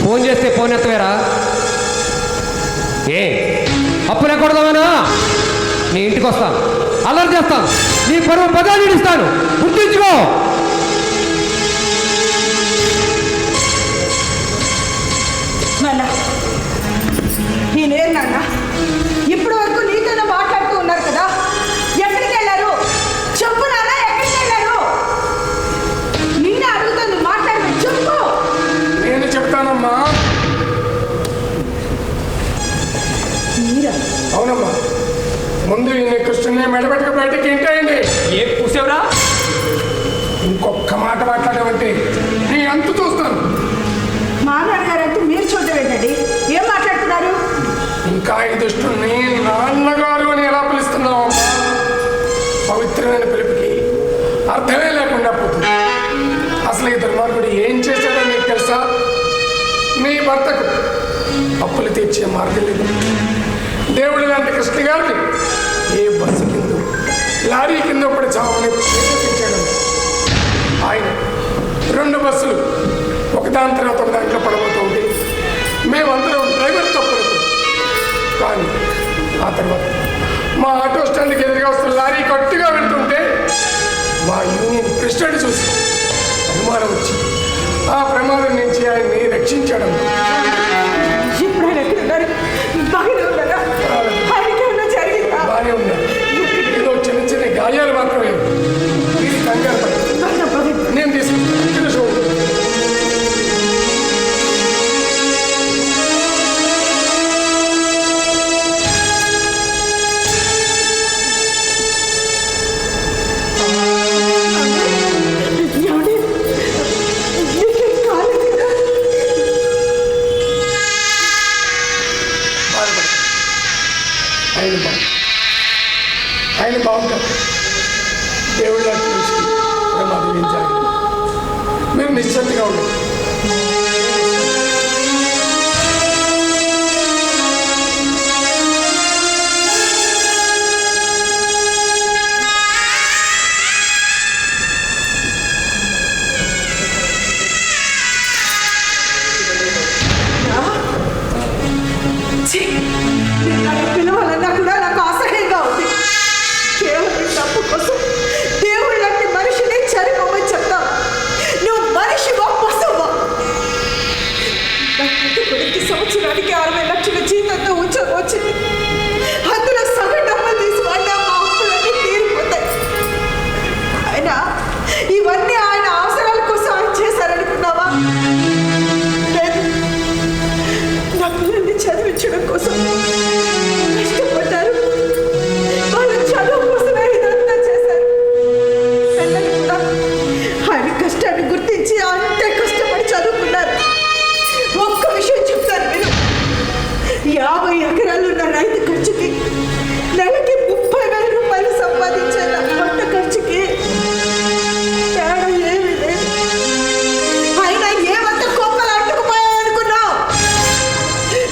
ఫోన్ చేస్తే ఫోన్ ఎత్తవేరా? ఏ అప్పు లేకూడదామేనా? నీ ఇంటికి వస్తాను, అల్లరి చేస్తాను, నీ పరువు పదాలు ఇస్తాను, గుర్తించుకో. నాన్న ఈయనేరు నాన్న, ఇప్పటి వరకు నీతోనే మాట్లాడుతూ ఉన్నారు కదా, ఎక్కడికి వెళ్ళారు చెప్పు నాన్న, ఎక్కడికి వెళ్ళారు? నిన్నే అడుగుతుంది, మాట్లాడమని చెప్పు. నేను చెప్తానమ్మా. మీరా? అవునమ్మా, ముందు ఈ కృష్ణుని మెడబెట్టక బయటకి ఏంటండి? ఏ కూసావురా? ఇంకొక మాట మాట్లాడమంటే నీ అంతు చూస్తాను. మా నాన్నగారంటే మీరు చూడటం ఏంటండి? ఏం మాట్లాడుతున్నారు? ఇంకా ఈ దుష్టుని నాన్నగారు అని ఎలా పిలుస్తున్నావు అమ్మా? పవిత్రమైన పిలుపుకి అర్థమే లేకుండా పోతుంది. అసలు ఈ దుర్మార్గుడు ఏం చేశాడో నీకు తెలుసా? నీ భర్తకు అప్పులు తీర్చే మార్గం లేదు. దేవుడి లాంటి కృష్ణ గారిని ఏ బస్సు కింద లారీ కింద పడి చావని ప్రేరేపించాడు. ఆయన 2 బస్సులు ఒకదాని తర్వాత ఒక దాంట్లో పడబోతుంటే మేమందరం డ్రైవర్ తప్పలేదు. కానీ ఆ తర్వాత మా ఆటో స్టాండ్కి ఎదురుగా వస్తున్న లారీ కట్టుగా వెళ్తుంటే మా యూనియన్ ప్రెసిడెంట్ చూసి అనుమానం వచ్చి ఆ ప్రమాదం నుంచి ఆయన్ని రక్షించాడు. ఇప్పుడు ఆయన ఎక్కడున్నారు? బాగానే ఉన్నారా? ఆయనకి ఏమన్నా జరిగిందా? బాగానే ఉన్నారు. ఏదో చిన్న చిన్న గాయాలు మాత్రమే. ఇది కంగారు పడి నేను తీసుకుంటాను. ఆయన బాగుంటారు. దేవుళ్ళ చూసి ప్రమాదం ఏం జరగదు. మీరు నిశ్చింతగా ఉండండి. పిలవాలన్నా కూడా నాకు అసహ్యంగా ఉంది. కేవలం తప్పు కోసం దేవుడు లాంటి మనిషిని చనిపోమని చెప్తా. నువ్వు మనిషివా పశువా? కొడుకు సంవత్సరానికి 60 లక్షల జీతంతో ఉద్యోగం వచ్చింది. అందులో సగం డబ్బులు తీసుకున్నా మా అప్పులన్నీ తీరిపోతాయి. ఆయన ఇవన్నీ ఆయన అవసరాల కోసం ఆయన చేశారనుకున్నావా? లేదు, నా పిల్లల్ని చదివించడం కోసం కష్టపడ్డారు. వాళ్ళ చదువు కోసమే ఇదంతా చేశారు. పిల్లలు కూడా ఆయన కష్టాన్ని గుర్తించి అంతే కష్టపడి చదువుకున్నారు. ఒక్క విషయం చెప్తారు మీరు, 50 ఎకరాలు ఉన్న రైతు ఖర్చుకి నెలకి 30,000 రూపాయలు సంపాదించే నా పంట ఖర్చుకి తేడా ఏమీ లేదు. అయినా ఏమంత కోపలు అంటుకుపోయాయనుకున్నావు?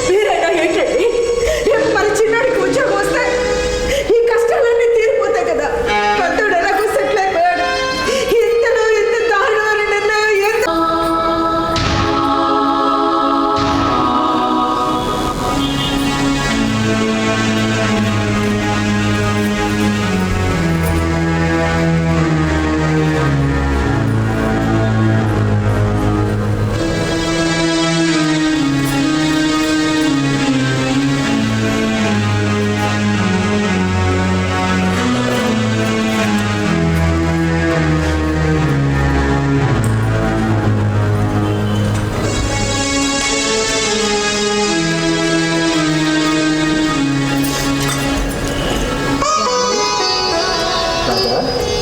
మీరైనా ఏంటండి, మన చిన్నడికి ఉద్యోగం వస్తే ఈ కష్టాలన్నీ తీరిపోతాయి కదా. పెద్దోడు ఎలాగో సెటిల్ అయిపోయాడు. ఇంతలో ఇంత దారుణమైన నిర్ణయం ఎంత?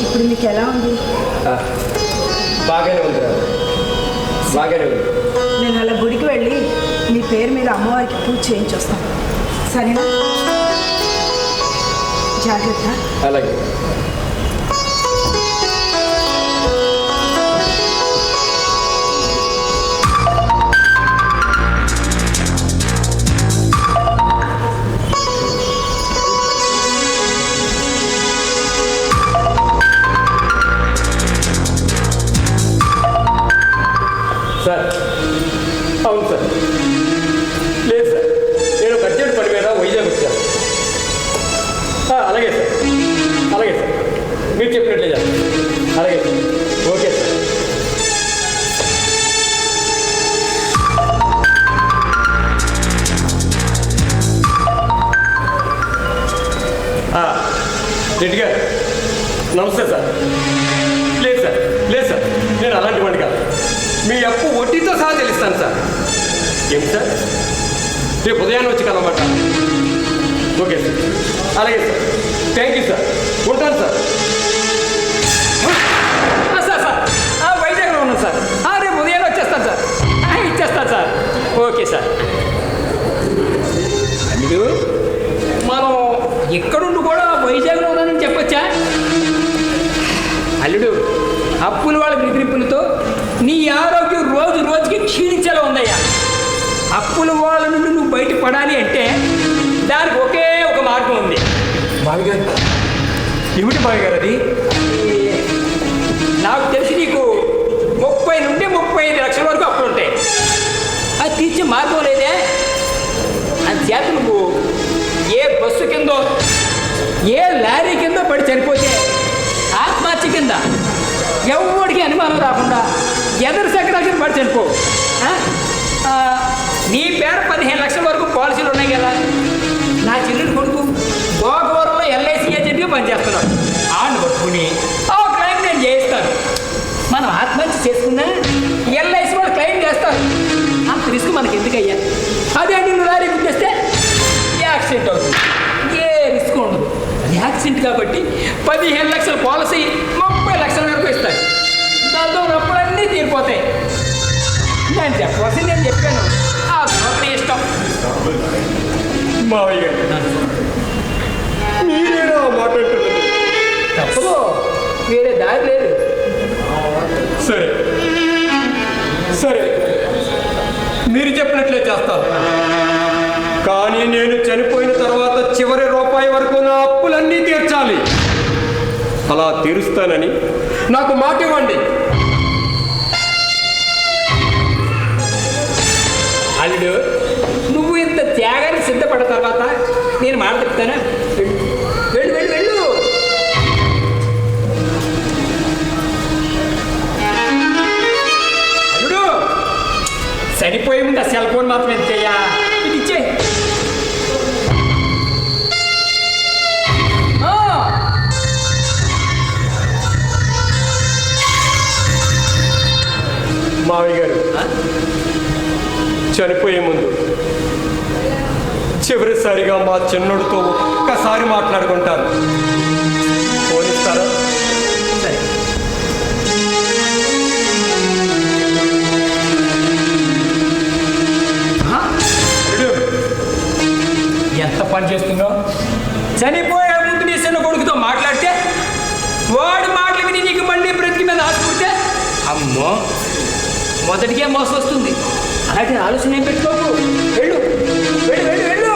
ఇప్పుడు మీకు ఎలా ఉంది? బాగానే ఉంది రాదు, బాగానే ఉంది. నేను అలా గుడికి వెళ్ళి మీ పేరు మీద అమ్మవారికి పూజ చేయించి వస్తాను, సరేనా? జాగ్రత్త. అలాగే. సార్ అవును సార్. లేదు సార్, నేను ఒక అర్జెంట్ పని మీద వైజాగ్ వచ్చాను. అలాగే సార్, అలాగే సార్, మీరు చెప్పినట్లే చేస్తాను. అలాగే సార్, ఓకే సార్. రెడ్డి గారు నమస్తే సార్. లేదు సార్, లేదు సార్, నేను అలాంటి వాడిని కాదు. మీ అప్పు వడ్డీతో సహా తెలుస్తాను సార్. ఏమి సార్, రేపు ఉదయాన్నే వచ్చి కలవమాట. ఓకే సార్, అలాగే సార్, థ్యాంక్ యూ సార్, ఉంటాను సార్. సార్ సార్ వైజాగ్లో ఉన్నాను సార్. రేపు ఉదయాన్నే వచ్చేస్తాను సార్. ఇచ్చేస్తాను సార్. Okay sir. అల్లుడు, మనం ఎక్కడుండి కూడా వైజాగ్లో ఉన్నానని చెప్పొచ్చా? అల్లుడు, అప్పుల వాళ్ళ బెదిరింపులతో నీ ఆరోగ్యం రోజు రోజుకి క్షీణించేలా ఉందయ్యా. అప్పుల వాళ్ళ నుండి నువ్వు బయటపడాలి అంటే దానికి ఒకే ఒక మార్గం ఉంది. బావిగారు, ఏమిటి బావిగారు అది? నాకు తెలిసి నీకు 30 నుండి 35 లక్షల వరకు అప్పులు ఉంటాయి. అది తీర్చే మార్గం లేదే. అందుచేత నువ్వు ఏ బస్సు కిందో ఏ లారీ కిందో పడి చనిపోతే ఆత్మహత్య కింద ఎవరికి అనుమానం రాకుండా ఎదరు సెక్రటరీ పడి చనిపో. నీ పేరు 15 లక్షల వరకు పాలసీలు ఉన్నాయి కదా. నా చెల్లెలు కొడుకు గోకవరంలో LIC ఏజెంట్గా పనిచేస్తున్నాడు. ఆడిని పట్టుకుని ఆ క్లైమ్ నేను చేయిస్తాను. మనం ఆత్మహత్య చేసుకున్నా LIC వాళ్ళు క్లైమ్ చేస్తారు. అంత రిస్క్ మనకి ఎందుకయ్యా? అదే నిన్ను లారీ గుర్తిస్తే యాక్సిడెంట్ అవుతుంది, ఏ రిస్క్ ఉండదు. అది యాక్సిడెంట్ కాబట్టి 15 లక్షల పాలసీ 30 లక్షల వరకు ఇస్తాయి. దాంతో అప్పులన్నీ తీరిపోతాయి. నేను చెప్పవలసింది నేను చెప్పాను. ఆ నీ ఇష్టం. మావయ్య గారు, మీరేనా మాట్లాడుతున్నారు? తప్పదు, వేరే దారి లేదు. సరే సరే, మీరు చెప్పినట్లే చేస్తాను. కానీ నేను చనిపోయిన తర్వాత చివరి రూపాయి వరకు నా అప్పులన్నీ తీర్చాలి. అలా తీరుస్తానని నాకు మాట ఇవ్వండి. అల్లుడు, నువ్వు ఇంత త్యాగానికి సిద్ధపడిన తర్వాత నేను మాట చెప్తానా? వెళ్ళు వెళ్ళు వెళ్ళు. అల్లుడు, చనిపోయే ముందు ఆ సెల్ ఫోన్ మాత్రం ఇచ్చేయ్యా. ఇది ఇచ్చే. మావయ్య గారు, చనిపోయే ముందు చివరిసారిగా మా చిన్నోడితో ఒక్కసారి మాట్లాడుకుంటాను. ఫోన్ ఇస్తారా? సరే. ఎంత పని చేస్తున్నావు? చనిపోయే ముందు నీ చిన్న కొడుకుతో మాట్లాడితే వాడి మాటలు విని నీకు మళ్ళీ బ్రతికి మీద ఆశపడితే అమ్మో మొదటికే మోసం వస్తుంది. అలాంటి ఆలోచన ఏం పెట్టుకోకు. వెళ్ళు వెళ్ళు వెళ్ళు వెళ్ళు.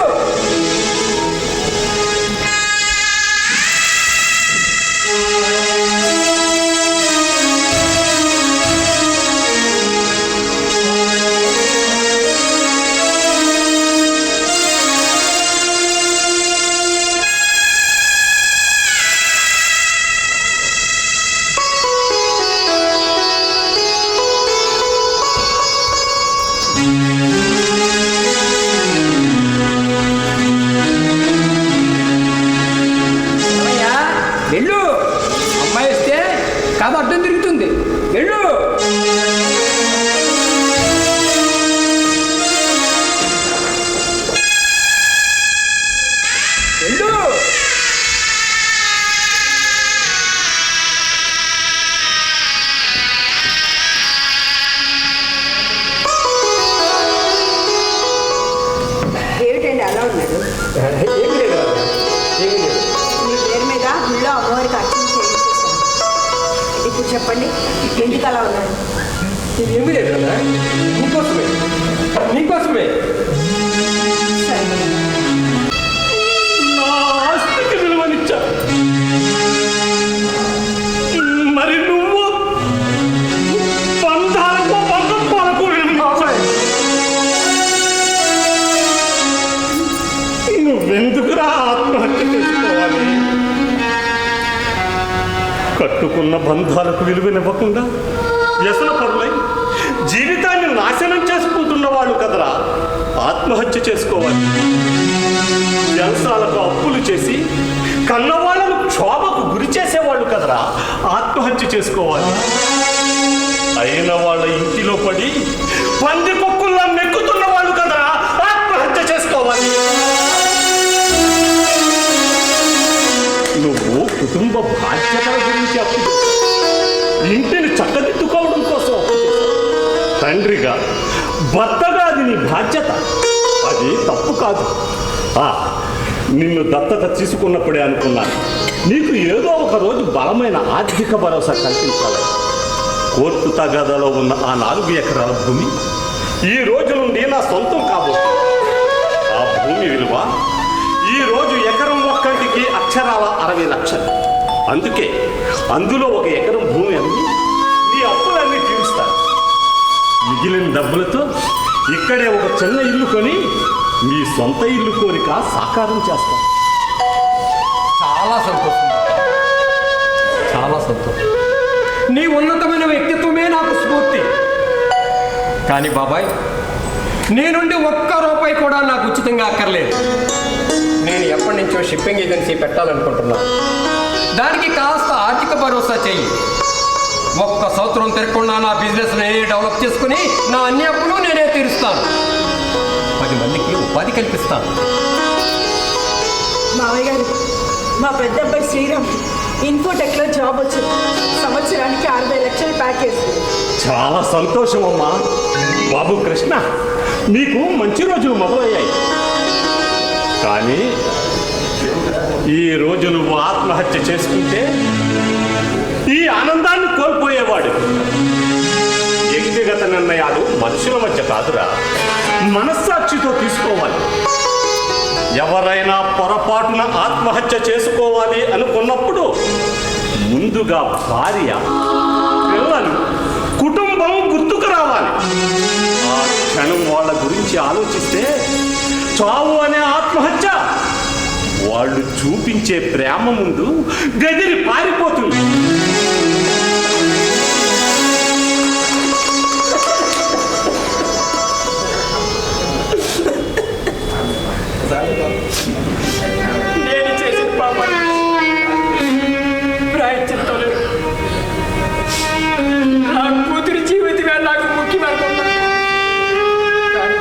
వెళ్ళు, అమ్మాయి వస్తే కథ అడ్డం తిరుగుతుంది. వెళ్ళు. వెళ్ళు. ఏమిటండి అలా ఉన్నాడు? ఏమి లేదు, ఏమి లేదు. మీ పేరు మీద గుళ్ళో అమ్మవారికి అర్చన చేయించేశాను. ఇప్పుడు చెప్పండి, ఎందుకు అలా ఉన్నాడు? ఇది ఏమీ లేదు కదా, నీకోసమే నీకోసమే. సరే, నా ఆస్తికి విలువనిచ్చా. మరి నువ్వు బంధాలకు బంధం పరకు విలువ బ్రతుకున్న బంధాలకు విలువనివ్వకుండా వ్యసనపరులై జీవితాన్ని నాశనం చేసుకుంటున్న వాళ్ళు కదరా ఆత్మహత్య చేసుకోవాలి. జలసాలకు అప్పులు చేసి కన్నవాళ్ళను క్షోభకు గురి చేసేవాళ్ళు కదరా ఆత్మహత్య చేసుకోవాలి. అయిన వాళ్ళ ఇంటిలో పడి పంది కొక్కుల్లా నెక్కుతున్న వాళ్ళు కదరా ఆత్మహత్య చేసుకోవాలి. నువ్వు కుటుంబ బాధ్యతల గురించి అప్పు ఇంటిని చక్కదిద్దుకోవడం కోసం అప్పు చేశావు. తండ్రిగా భర్తగా అది నీ బాధ్యత, అది తప్పు కాదు. నిన్ను దత్తత తీసుకున్నప్పుడే అనుకున్నాను నీకు ఏదో ఒక రోజు బలమైన ఆర్థిక భరోసా కల్పించాలి. కోర్టు తగాదాలో ఉన్న ఆ 4 ఎకరాల భూమి ఈ రోజు నుండి నా సొంతం కాబోతుంది. ఆ భూమి విలువ ఈ రోజు ఎకరం ఒక్కటికి అక్షరాల 60 లక్షలు. అందుకే అందులో 1 ఎకరం భూమి అమ్మి నీ అప్పులన్నీ తీరుస్తాను. మిగిలిన డబ్బులతో ఇక్కడే ఒక చిన్న ఇల్లు కొని మీ సొంత ఇల్లు కోరిక సాకారం చేస్తాం. చాలా సంతోషం, చాలా సంతోషం. నీ ఉన్నతమైన వ్యక్తిత్వమే నాకు స్ఫూర్తి. కానీ బాబాయ్, నీ నుండి 1 రూపాయి కూడా నాకు ఉచితంగా అక్కర్లేదు. నేను ఎప్పటి నుంచో షిప్పింగ్ ఏజెన్సీ పెట్టాలనుకుంటున్నాను. దానికి కాస్త ఆర్థిక భరోసా చెయ్యి. 1 సంవత్సరం తిరగకుండా నా బిజినెస్ నేనే డెవలప్ చేసుకుని నా అన్ని అప్పులు నేనే తీరుస్తాను. 10 మందికి ఉపాధి కల్పిస్తాను. మావయ్య గారు, మా పెద్ద అబ్బాయి శ్రీరామ్ ఇన్ఫోటెక్లో జాబ్ వచ్చింది. సంవత్సరానికి 60 లక్షల ప్యాకేజ్. చాలా సంతోషం అమ్మా. బాబు కృష్ణ, మీకు మంచి రోజులు మొదలయ్యాయి. కానీ ఈ రోజు నువ్వు ఆత్మహత్య చేసుకుంటే ఈ ఆనందాన్ని కోల్పోయేవాడు. వ్యక్తిగత నిర్ణయాలు మనుషుల మధ్య కాదురా, మనస్సాక్షితో తీసుకోవాలి. ఎవరైనా పొరపాటున ఆత్మహత్య చేసుకోవాలి అనుకున్నప్పుడు ముందుగా భార్య, పిల్లలు, కుటుంబం గుర్తుకు రావాలి. ఆ క్షణం వాళ్ళ గురించి ఆలోచిస్తే చావు అనే ఆత్మహత్య వాళ్ళు చూపించే ప్రేమ ముందు గదిరి పారిపోతుంది. నేను చేసిన పాపాన్ని ప్రాయశ్చిత్తం లేదు. నా కూతురి జీవితమే నాకు ముఖ్యమనుకున్నా. కానీ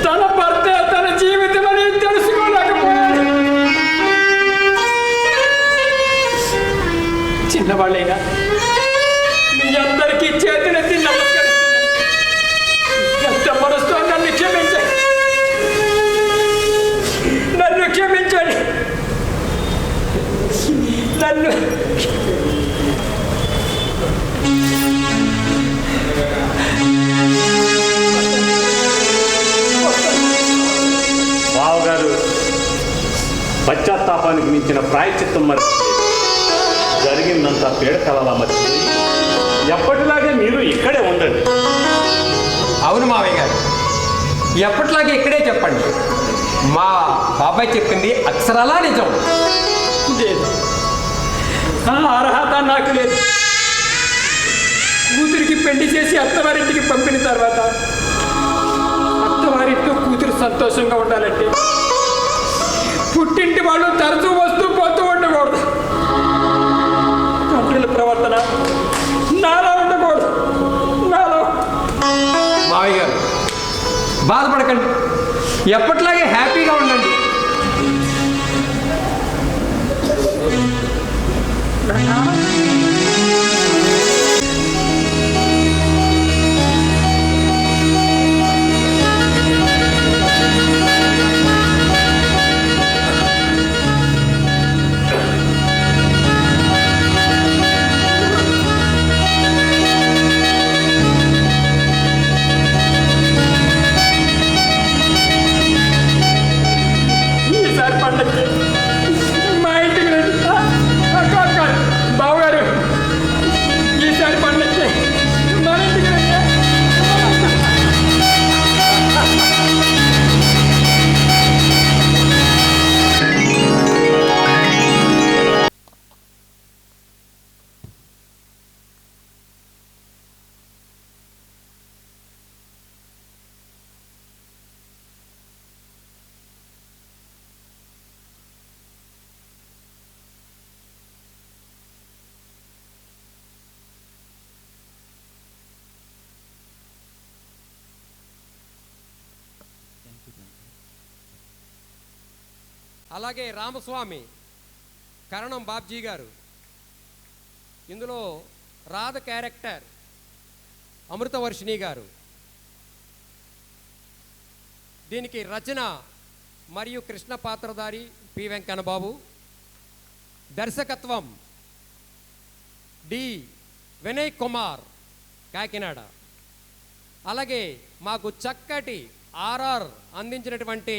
తన భర్త తన జీవితం అని తెలుసుకోలేకపోయాడు. చిన్నవాళ్ళైనా మీ అందరికీ చేతులెత్తి నమస్కరిస్తున్నాను. ఎంత మనసుతో నన్ను క్షమించండి, నన్ను క్షమించండి, నన్ను బావగారు, పశ్చాత్తాపానికి మించిన ప్రాయశ్చిత్తం మరి జరిగిందంతా పీడకలలా మర్చిపోయి ఎప్పటిలాగే మీరు ఇక్కడే ఉండండి. అవును మావయ్య గారు, ఎప్పటిలాగే ఇక్కడే చెప్పండి. మా బాబాయ్ చెప్పింది అక్షరాలా నిజం. లేదు, ఆ అర్హత నాకు లేదు. కూతురికి పెళ్లి చేసి అత్తవారింటికి పంపిన తర్వాత అత్తవారింట్లో కూతురు సంతోషంగా ఉండాలంటే పుట్టింటి వాళ్ళు తరచూ వస్తూ పోతూ ఉండకూడదు. తండ్రుల ప్రవర్తన నాలా ఉండకూడదు. నాలో మావయ్య గారు, బాధపడకండి, ఎప్పటిలాగే హ్యాపీగా ఉండండి. ఈసారి పండక్కి మా ఇంటికి రండి. అక్క అక్క బావగారు, అలాగే రామస్వామి కరణం బాబ్జీ గారు. ఇందులో రాధ క్యారెక్టర్ అమృతవర్షిణి గారు. దీనికి రచన మరియు కృష్ణ పాత్రధారి పి వెంకన్నబాబు. దర్శకత్వం డి వినయ్ కుమార్ కాకినాడ. అలాగే మాకు చక్కటి ఆర్ఆర్ అందించినటువంటి